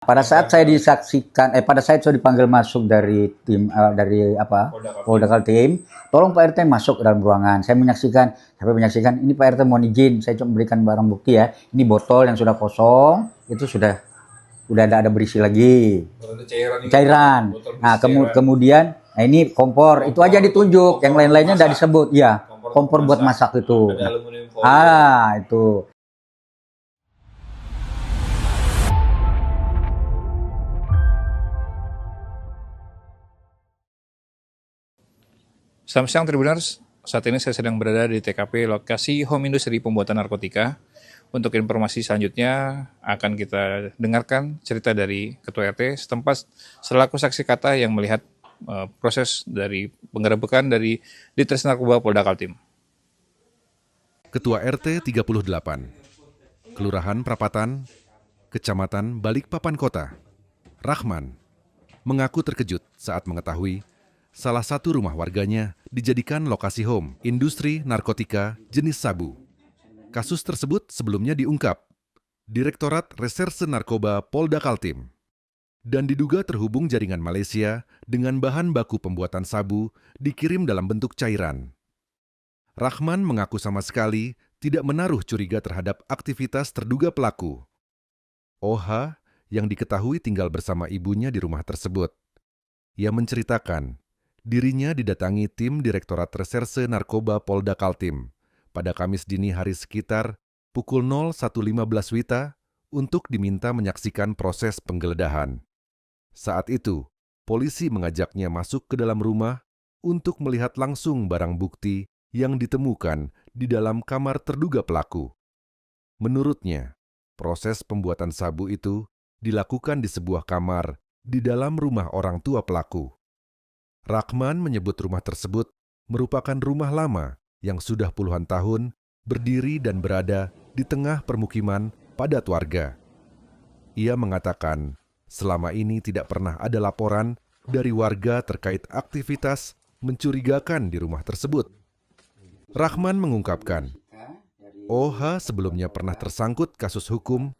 Pada saat saya disaksikan, pada saat saya dipanggil masuk dari tim, dari apa, Polda Kaltim, tolong Pak RT masuk ke dalam ruangan. Saya menyaksikan, ini Pak RT mohon izin, saya coba berikan barang bukti ya. Ini botol yang sudah kosong, itu sudah ada berisi lagi. Cairan. Nah, kemudian, nah ini kompor, itu aja ditunjuk, yang lain-lainnya tidak disebut. Ya, kompor buat masak itu. Itu. Selamat siang Tribuners, saat ini saya sedang berada di TKP lokasi home industry pembuatan narkotika. Untuk informasi selanjutnya akan kita dengarkan cerita dari Ketua RT setempat selaku saksi kata yang melihat proses dari penggerebekan dari Ditres Narkoba Polda Kaltim. Ketua RT 38, Kelurahan Prapatan, Kecamatan Balikpapan Kota, Rahman, mengaku terkejut saat mengetahui salah satu rumah warganya dijadikan lokasi home industri narkotika jenis sabu. Kasus tersebut sebelumnya diungkap Direktorat Reserse Narkoba Polda Kaltim dan diduga terhubung jaringan Malaysia dengan bahan baku pembuatan sabu dikirim dalam bentuk cairan. Rahman mengaku sama sekali tidak menaruh curiga terhadap aktivitas terduga pelaku. OH yang diketahui tinggal bersama ibunya di rumah tersebut. Ia menceritakan dirinya didatangi tim Direktorat Reserse Narkoba Polda Kaltim pada Kamis dini hari sekitar pukul 01.15 WITA untuk diminta menyaksikan proses penggeledahan. Saat itu, polisi mengajaknya masuk ke dalam rumah untuk melihat langsung barang bukti yang ditemukan di dalam kamar terduga pelaku. Menurutnya, proses pembuatan sabu itu dilakukan di sebuah kamar di dalam rumah orang tua pelaku. Rahman menyebut rumah tersebut merupakan rumah lama yang sudah puluhan tahun berdiri dan berada di tengah permukiman padat warga. Ia mengatakan selama ini tidak pernah ada laporan dari warga terkait aktivitas mencurigakan di rumah tersebut. Rahman mengungkapkan, OH sebelumnya pernah tersangkut kasus hukum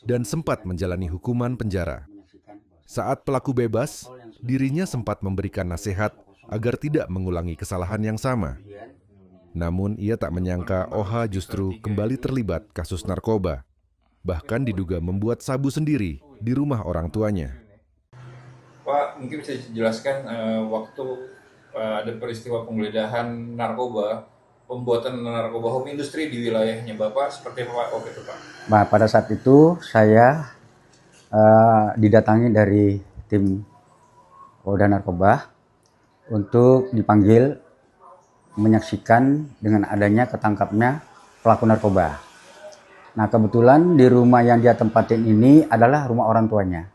dan sempat menjalani hukuman penjara. Saat pelaku bebas, dirinya sempat memberikan nasihat agar tidak mengulangi kesalahan yang sama. Namun ia tak menyangka OH justru kembali terlibat kasus narkoba. Bahkan diduga membuat sabu sendiri di rumah orang tuanya. Pak, mungkin bisa dijelaskan waktu ada peristiwa penggeledahan narkoba, pembuatan narkoba home industry di wilayahnya Bapak seperti apa Pak waktu itu Pak? Nah, pada saat itu saya didatangi dari tim Polda Narkoba untuk dipanggil menyaksikan dengan adanya ketangkapnya pelaku narkoba. Nah, kebetulan di rumah yang dia tempatin ini adalah rumah orang tuanya.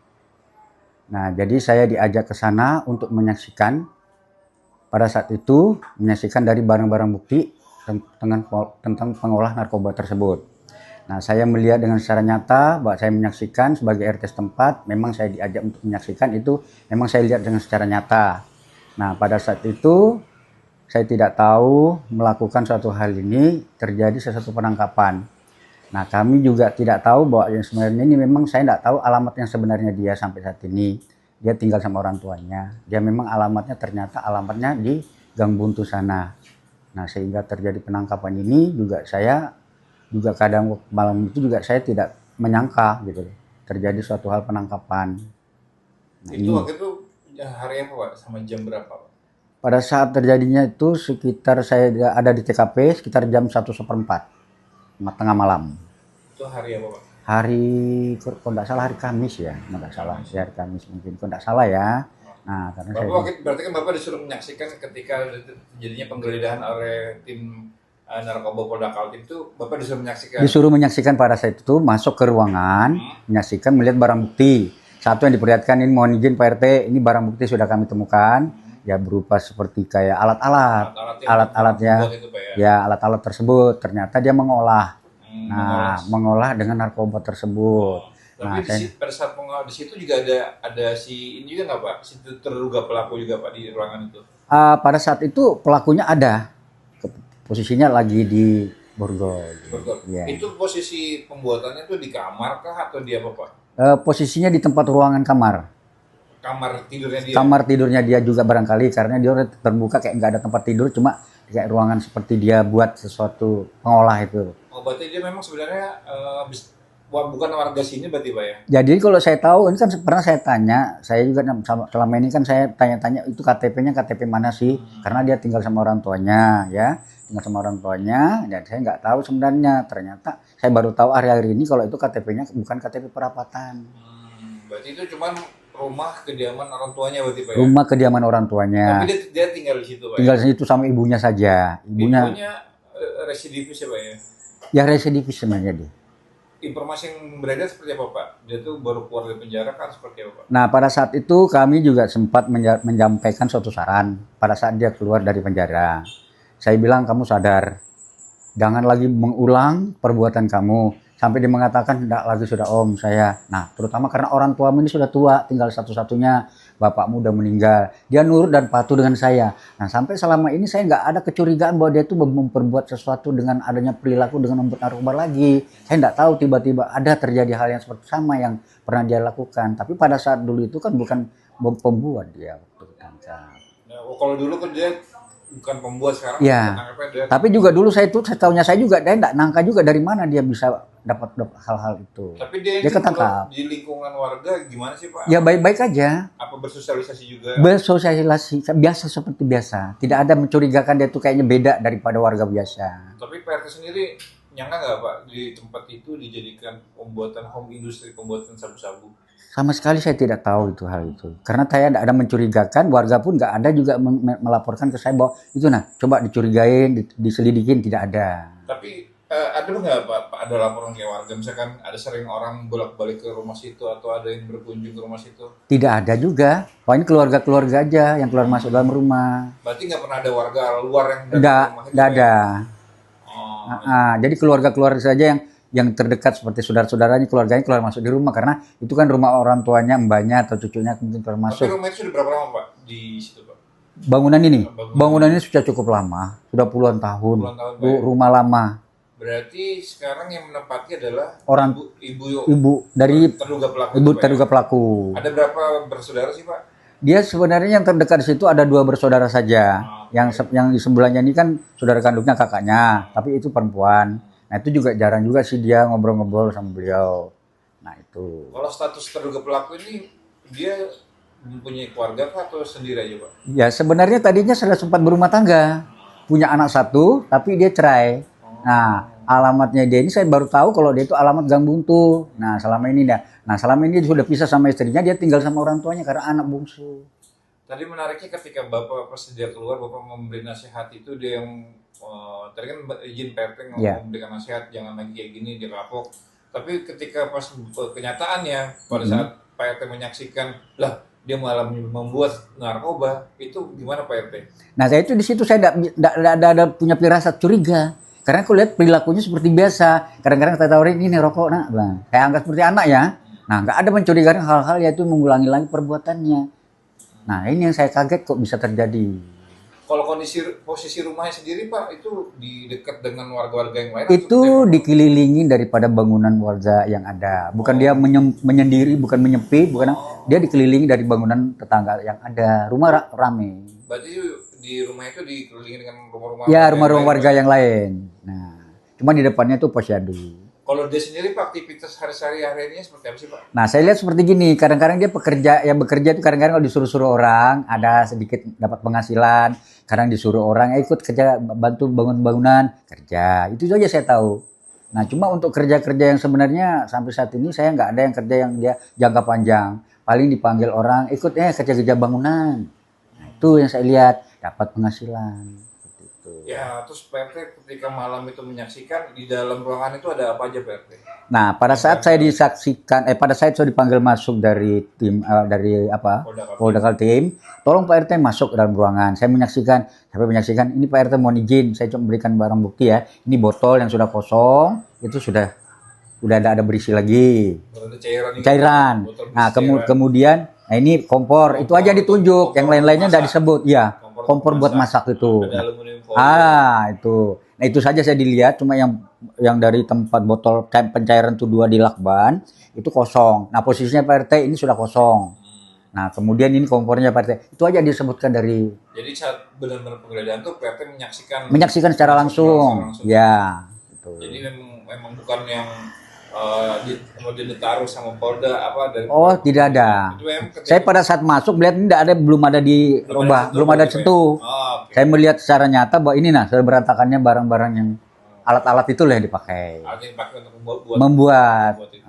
Nah, jadi saya diajak ke sana untuk menyaksikan pada saat itu, menyaksikan dari barang-barang bukti tentang pengolah narkoba tersebut. Nah, saya melihat dengan secara nyata bahwa saya menyaksikan sebagai RT setempat, memang saya diajak untuk menyaksikan itu, memang saya lihat dengan secara nyata. Nah, pada saat itu, saya tidak tahu melakukan suatu hal ini terjadi sesuatu penangkapan. Nah, kami juga tidak tahu bahwa yang sebenarnya ini memang saya tidak tahu alamat yang sebenarnya dia sampai saat ini. Dia tinggal sama orang tuanya. Dia memang alamatnya ternyata alamatnya di Gang Buntu sana. Nah, sehingga terjadi penangkapan ini juga saya juga kadang malam itu juga saya tidak menyangka gitu terjadi suatu hal penangkapan. Nah, itu waktu itu hari apa Pak? Sama jam berapa Pak? Pada saat terjadinya itu sekitar saya ada di TKP sekitar jam 1:04 tengah malam. Itu hari apa Pak? Hari kalau tidak salah hari Kamis ya, tidak salah ya, hari Kamis mungkin kalau tidak salah ya. Nah, karena Bapak berarti kan Bapak disuruh menyaksikan ketika terjadinya penggeledahan oleh tim narkoba Polda Kaltim itu Bapak disuruh menyaksikan pada saat itu masuk ke ruangan, menyaksikan melihat barang bukti. Satu yang diperlihatkan ini mohon izin Pak RT, ini barang bukti sudah kami temukan, ya berupa seperti kayak alat-alatnya, ya alat-alat tersebut ternyata dia mengolah, mengolah dengan narkoba tersebut. Tapi pada saat mengolah di situ juga ada si ini juga nggak Pak? Si terduga pelaku juga Pak di ruangan itu? Pada saat itu pelakunya ada. Posisinya lagi di borgol. Ya. Itu posisi pembuatannya tuh di kamar kah atau di apa Pak? Posisinya di tempat ruangan kamar. Kamar tidurnya dia. Kamar tidurnya dia juga barangkali karena dia udah terbuka kayak nggak ada tempat tidur, cuma kayak ruangan seperti dia buat sesuatu pengolah itu. Oh, berarti dia memang sebenarnya bukan warga sini berarti Pak ya? Jadi kalau saya tahu, ini kan pernah saya tanya, saya juga selama ini kan saya tanya-tanya itu KTP-nya KTP mana sih? Karena dia tinggal sama orang tuanya, ya, tinggal sama orang tuanya, dan saya nggak tahu sebenarnya. Ternyata saya baru tahu hari-hari ini kalau itu KTP-nya bukan KTP perapatan. Berarti itu cuman rumah kediaman orang tuanya berarti Pak ya? Rumah kediaman orang tuanya. Tapi dia tinggal di situ Pak. Tinggal di situ sama ibunya saja. Ibunya residivis ya Pak ya? ya residivis sebenarnya dia. Informasi yang beredar seperti apa Pak? Dia tuh baru keluar dari penjara kan seperti apa Pak? Nah pada saat itu kami juga sempat menyampaikan suatu saran pada saat dia keluar dari penjara. Saya bilang kamu sadar, jangan lagi mengulang perbuatan kamu. Sampai dia mengatakan tidak lagi sudah om saya. Nah terutama karena orang tuamu ini sudah tua, tinggal satu-satunya, bapakmu udah meninggal. Dia nurut dan patuh dengan saya. Nah sampai selama ini saya nggak ada kecurigaan bahwa dia itu memperbuat sesuatu dengan adanya perilaku dengan membuat narkoba lagi. Saya nggak tahu tiba-tiba ada terjadi hal yang seperti sama yang pernah dia lakukan. Tapi pada saat dulu itu kan bukan pembuat dia waktu ditangkap. Nah, kalau dulu kan dia bukan pembuat, sekarang ya. Dia... Tapi juga dulu saya tahunya saya juga dia nggak nangka juga dari mana dia bisa dapat hal-hal itu. Tapi dia ketangkap di lingkungan warga gimana sih Pak? Ya baik-baik aja. Apa bersosialisasi juga? Bersosialisasi biasa seperti biasa. Tidak ada mencurigakan dia tuh kayaknya beda daripada warga biasa. Tapi Pak RT sendiri nyangka nggak Pak di tempat itu dijadikan pembuatan home industry pembuatan sabu-sabu? Sama sekali saya tidak tahu itu hal itu. Karena saya tidak ada mencurigakan, warga pun nggak ada juga melaporkan ke saya bahwa itu coba dicurigain, diselidikin, tidak ada. Tapi ada nggak Pak, ada laporan kayak warga misalkan ada sering orang bolak-balik ke rumah situ atau ada yang berkunjung ke rumah situ? Tidak ada juga. Pokoknya keluarga-keluarga aja yang keluar masuk dalam rumah. Berarti nggak pernah ada warga luar yang datang ke rumah itu? Tidak ada. Oh, jadi keluarga-keluarga saja yang terdekat seperti saudara-saudaranya, keluarganya keluar masuk di rumah karena itu kan rumah orang tuanya, mbaknya atau cucunya mungkin keluar masuk. Tapi rumah itu sudah berapa lama Pak di situ Pak? Bangunan ini sudah cukup lama, sudah puluhan tahun. Rumah lama. Berarti sekarang yang menempati adalah orang ibu dari terduga pelaku. Ada berapa bersaudara sih Pak? Dia sebenarnya yang terdekat di situ ada 2 bersaudara saja. Yang di sebelahnya ini kan saudara kandungnya kakaknya, tapi itu perempuan. Nah itu juga jarang juga sih dia ngobrol-ngobrol sama beliau. Nah itu. Kalau status terduga pelaku ini dia mempunyai keluarga atau sendiri aja Pak? Ya sebenarnya tadinya sudah sempat berumah tangga, punya anak 1, tapi dia cerai. Nah alamatnya dia ini saya baru tahu kalau dia itu alamat Gang Buntu. Nah selama ini dia sudah pisah sama istrinya, dia tinggal sama orang tuanya karena anak bungsu. Tadi menariknya ketika Bapak pas dia keluar, Bapak memberi nasihat itu dia yang tadi kan izin PRT memberikan nasihat jangan lagi kayak gini, dia kapok. Tapi ketika pas kenyataannya pada saat Pak RT menyaksikan lah dia malah membuat narkoba, itu gimana Pak RT? Nah saya itu di situ saya tidak ada punya firasat curiga. Karena aku lihat perilakunya seperti biasa. Kadang-kadang saya tawarin ini rokok nak, bang. Saya anggap seperti anak ya. Nah nggak ada mencurigakan hal-hal yaitu mengulangi lagi perbuatannya. Nah ini yang saya kaget kok bisa terjadi. Kalau posisi rumahnya sendiri Pak itu di dekat dengan warga-warga yang lain? Itu dikelilingi daripada bangunan warga yang ada. Bukan dia menyendiri, bukan menyepi, dia dikelilingi dari bangunan tetangga yang ada. Rumah rame. Berarti di rumah itu dikelilingi dengan rumah-rumah? Ya rumah-rumah warga yang lain. Nah, cuma di depannya itu posyandu. Kalau dia sendiri Pak, aktivitas hari-harinya seperti apa sih Pak? Nah saya lihat seperti gini, kadang-kadang dia bekerja itu kadang-kadang kalau disuruh-suruh orang, ada sedikit dapat penghasilan, kadang disuruh orang ikut kerja, bantu bangun bangunan, kerja, itu saja saya tahu. Nah cuma untuk kerja-kerja yang sebenarnya sampai saat ini saya nggak ada yang kerja yang dia jangka panjang, paling dipanggil orang ikut kerja-kerja bangunan. Nah itu yang saya lihat, dapat penghasilan. Ya, terus PRT ketika malam itu menyaksikan di dalam ruangan itu ada apa aja PRT? Nah, pada saat saya pada saat saya dipanggil masuk dari tim Polda Kaltim, tolong Pak RT masuk ke dalam ruangan. Saya menyaksikan ini Pak RT mohon izin, saya coba berikan barang bukti ya. Ini botol yang sudah kosong, itu sudah ada berisi lagi. Cairan. Nah, kemudian ini kompor, itu aja ditunjuk, yang lain-lainnya tidak disebut, ya. kompor buat masak itu. Ada aluminium foil. Itu. Nah, itu saja saya dilihat, cuma yang dari tempat botol pencairan itu 2 di lakban itu kosong. Nah, posisinya Pak RT ini sudah kosong. Nah, kemudian ini kompornya Pak RT. Itu aja disebutkan dari. Jadi saat benar-benar penggeledahan tuh Pak RT menyaksikan secara langsung. Ya, gitu. Jadi memang bukan yang kemudian ditaruh sama Polda apa dari. Oh, tidak ada. Saya pada saat masuk melihat ini belum ada dirubah, belum ada sentuh. Okay. Saya melihat secara nyata bahwa ini sudah berantakannya barang-barang yang alat-alat itu lah yang dipakai. Alat yang dipakai untuk membuat itu.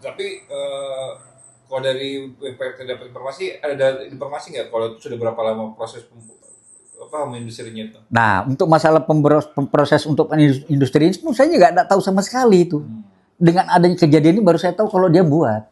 Tapi kalau dari PRT dapat informasi, ada informasi nggak kalau sudah berapa lama proses home industry-nya itu? Nah, untuk masalah proses untuk industri ini saya nggak tahu sama sekali itu. Dengan adanya kejadian ini baru saya tahu kalau dia buat.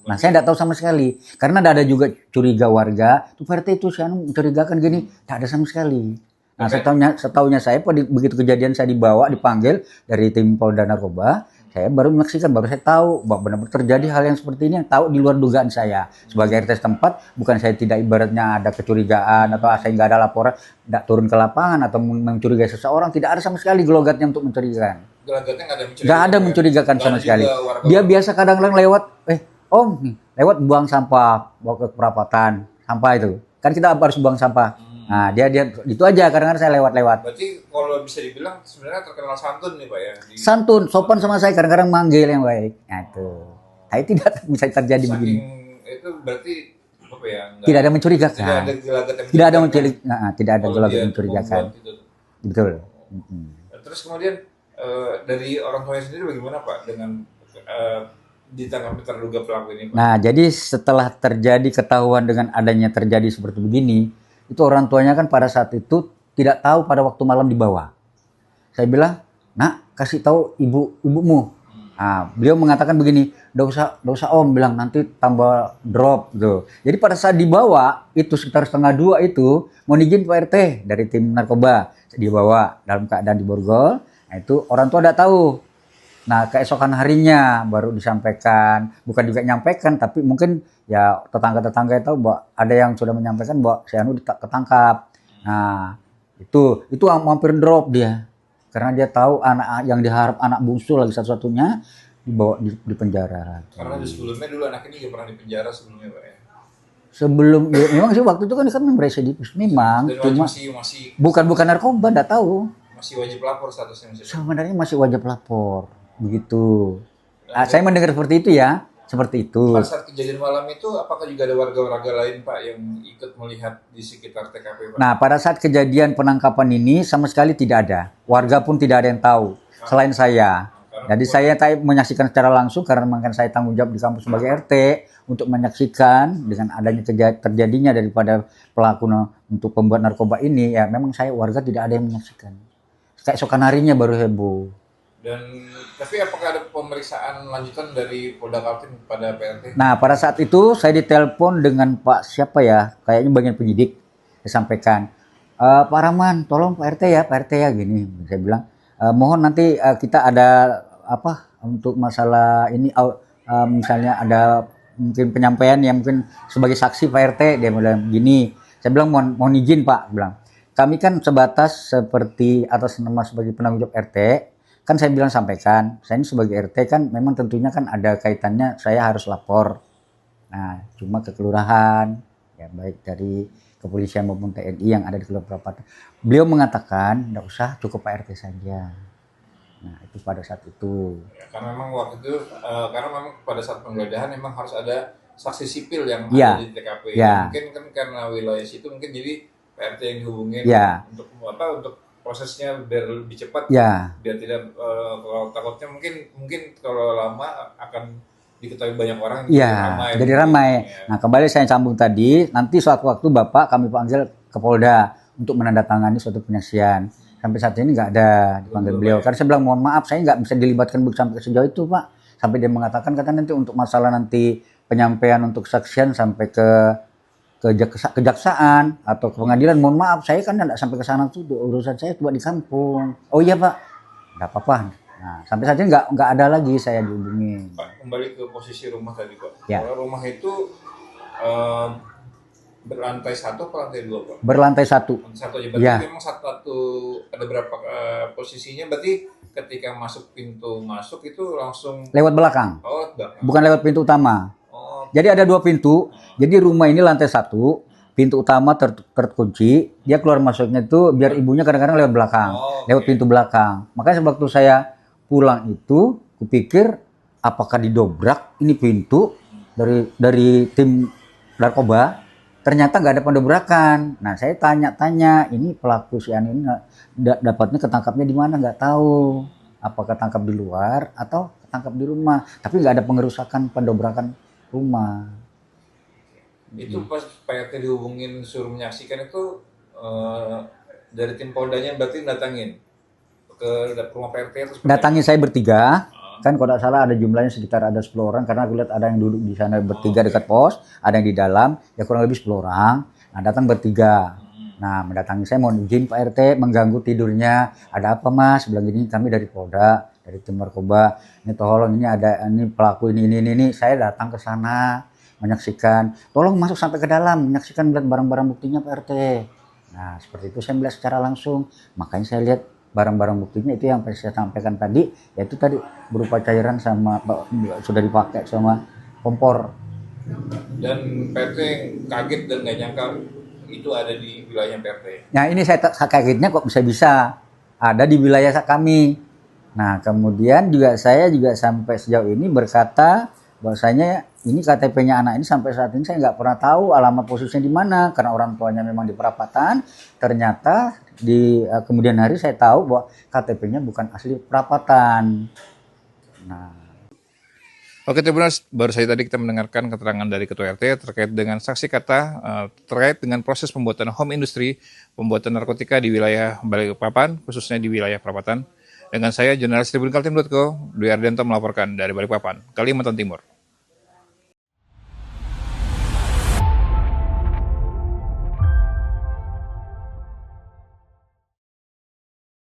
Nah, saya nggak tahu sama sekali. Karena ada juga curiga warga, tuh PRT itu saya mencurigakan gini, tak ada sama sekali. Nah, setahunya saya begitu kejadian saya dipanggil dari tim Polda Narkoba, saya baru menyaksikan, baru saya tahu bahwa benar-benar terjadi hal yang seperti ini, yang tahu di luar dugaan saya. Sebagai RT setempat, bukan saya tidak ibaratnya ada kecurigaan atau saya nggak ada laporan, tidak turun ke lapangan atau mencurigai seseorang, tidak ada sama sekali gelogatnya untuk mencurigakan. Gelagatnya nggak ada mencurigakan sama sekali. Dia biasa kadang-kadang lewat, Om, nih, lewat buang sampah, bawa ke perapatan, sampah itu. Kan kita harus buang sampah. Nah, dia itu aja, kadang-kadang saya lewat-lewat. Berarti kalau bisa dibilang sebenarnya terkenal santun nih Pak ya? Santun, sopan sama saya, kadang-kadang manggil yang baik. Nah, itu. Nah, tidak bisa terjadi begini. Itu berarti apa ya? Tidak ada mencurigakan. Tidak ada gelagat yang tidak ada mencurigakan. Tidak ada gelagat yang mencurigakan. Betul. Terus kemudian dari orang tuanya sendiri bagaimana Pak dengan ditangkap terduga pelaku ini Pak? Nah, jadi setelah ketahuan dengan adanya terjadi seperti begini, itu orang tuanya kan pada saat itu tidak tahu pada waktu malam dibawa. Saya bilang, Nak, kasih tahu ibumu. Nah, beliau mengatakan begini, "Nggak usah Om, bilang nanti tambah drop gitu." Jadi pada saat dibawa itu sekitar 1:30 itu mau izin Pak RT dari tim narkoba dibawa dalam keadaan diborgol. Nah, itu orang tua tidak tahu. Nah, keesokan harinya baru disampaikan, bukan juga nyampaikan, tapi mungkin ya tetangga-tetangga tahu bahwa ada yang sudah menyampaikan bahwa si Anu ketangkap. Nah, itu hampir drop dia. Karena dia tahu anak yang diharap anak bungsu lagi satu-satunya dibawa di penjara. Karena sebelumnya dulu anak ini juga pernah di penjara sebelumnya Pak ya. Sebelum ya, memang sih waktu itu kan residivis memang, cuma masih bukan narkoba, enggak tahu. Masih wajib lapor statusnya masih. Sebenarnya masih wajib lapor. Begitu. Saya mendengar seperti itu ya, seperti itu. Pada saat kejadian malam itu, apakah juga ada warga-warga lain Pak yang ikut melihat di sekitar TKP Pak? Nah, pada saat kejadian penangkapan ini sama sekali tidak ada. Warga pun tidak ada yang tahu selain saya. Jadi saya menyaksikan secara langsung karena memang saya tanggung jawab di kampus sebagai RT untuk menyaksikan dengan adanya terjadinya daripada pelaku untuk pembuat narkoba ini. Ya memang saya warga tidak ada yang menyaksikan. Keesokan harinya baru heboh. Dan tapi apakah ada pemeriksaan lanjutan dari Polda Kaltim pada PRT? Nah, pada saat itu saya ditelepon dengan Pak siapa ya, kayaknya bagian penyidik. Saya sampaikan, Pak Rahman, tolong Pak RT ya gini. Saya bilang, mohon nanti kita ada apa untuk masalah ini, misalnya ada mungkin penyampaian yang mungkin sebagai saksi Pak RT. Dia bilang gini. Saya bilang mohon izin Pak, bilang. Kami kan sebatas seperti atas nama sebagai penanggung jawab RT. Kan saya bilang sampaikan, saya ini sebagai RT kan memang tentunya kan ada kaitannya saya harus lapor. Nah, cuma ke kelurahan, ya baik dari kepolisian maupun TNI yang ada di Kelurahan Perapatan. Beliau mengatakan, enggak usah, cukup Pak RT saja. Nah, itu pada saat itu. Ya, karena memang waktu itu, karena memang pada saat penggeledahan memang harus ada saksi sipil yang ya, ada di TKP. Ya. Mungkin kan karena wilayah situ mungkin jadi Pak RT yang dihubungin ya. untuk prosesnya biar lebih cepat, ya. Biar tidak kalau takutnya mungkin kalau lama akan diketahui banyak orang jadi ramai. Ya. Nah, kembali saya sambung tadi, nanti suatu waktu Bapak kami panggil ke Polda untuk menandatangani suatu penyaksian. Sampai saat ini nggak ada dipanggil beliau. Karena saya bilang mohon maaf, saya nggak bisa dilibatkan sampai sejauh itu Pak. Sampai dia mengatakan katanya nanti untuk masalah nanti penyampaian untuk saksian sampai ke kejaksaan atau ke pengadilan, mohon maaf saya kan tidak sampai ke sana tuh, urusan saya cuma di kampung. Oh iya Pak, nggak apa-apa. Nah, sampai saat ini nggak ada lagi saya dihubungi. Pak, kembali ke posisi rumah tadi Pak. Ya. Kalau rumah itu Berlantai 1 atau lantai 2, Pak? Berlantai 1. Lantai 1 aja. Berarti Ya, memang satu ada berapa posisinya? Berarti ketika masuk pintu masuk itu langsung lewat belakang, belakang. bukan lewat pintu utama. Oh, Jadi ada 2 pintu. Jadi rumah ini lantai 1, pintu utama terkunci. Dia keluar masuknya itu biar ibunya kadang-kadang lewat belakang, lewat pintu belakang. Makanya waktu saya pulang itu, kupikir apakah didobrak ini pintu dari tim narkoba. Ternyata nggak ada pendobrakan. Nah, saya tanya-tanya, ini pelaku si Ani ini dapatnya ketangkapnya di mana, nggak tahu. Apakah tangkap di luar atau ketangkap di rumah. Tapi nggak ada pengerusakan pendobrakan rumah. itu pas Pak RT dihubungin suruh menyaksikan itu dari tim Poldanya berarti datangin ke rumah Pak RT atau seperti Datangi saya bertiga. Kan kalau tidak salah ada jumlahnya sekitar ada 10 orang karena aku lihat ada yang duduk di sana bertiga dekat pos, ada yang di dalam, ya kurang lebih 10 orang. Nah, datang bertiga. Nah, mendatangi saya, mohon izin Pak RT mengganggu tidurnya. Ada apa Mas? Bilang gini, kami dari Polda, dari tim narkoba. Ini tolong ini ada ini pelaku ini. Saya datang ke sana menyaksikan. Tolong masuk sampai ke dalam, menyaksikan melihat barang-barang buktinya Pak RT. Nah, seperti itu saya melihat secara langsung. Makanya saya lihat barang-barang buktinya itu yang saya sampaikan tadi, yaitu tadi berupa cairan sama sudah dipakai sama kompor. Dan Pak RT kaget dan nggak nyangka itu ada di wilayah Pak RT. Nah, ini saya kagetnya kok bisa ada di wilayah kami. Nah, kemudian saya juga sampai sejauh ini berkata bahwasanya ini KTP-nya anak ini sampai saat ini saya nggak pernah tahu alamat posisinya di mana karena orang tuanya memang di perapatan. Ternyata di kemudian hari saya tahu bahwa KTP-nya bukan asli perapatan. Nah, Oke, Tribuners, baru saja tadi kita mendengarkan keterangan dari Ketua RT terkait dengan saksi kata terkait dengan proses pembuatan home industry, pembuatan narkotika di wilayah Balikpapan, khususnya di wilayah perapatan. Dengan saya, jurnalis Tribun Kaltim.co, Dwi Ardianto melaporkan dari Balikpapan, Kalimantan Timur.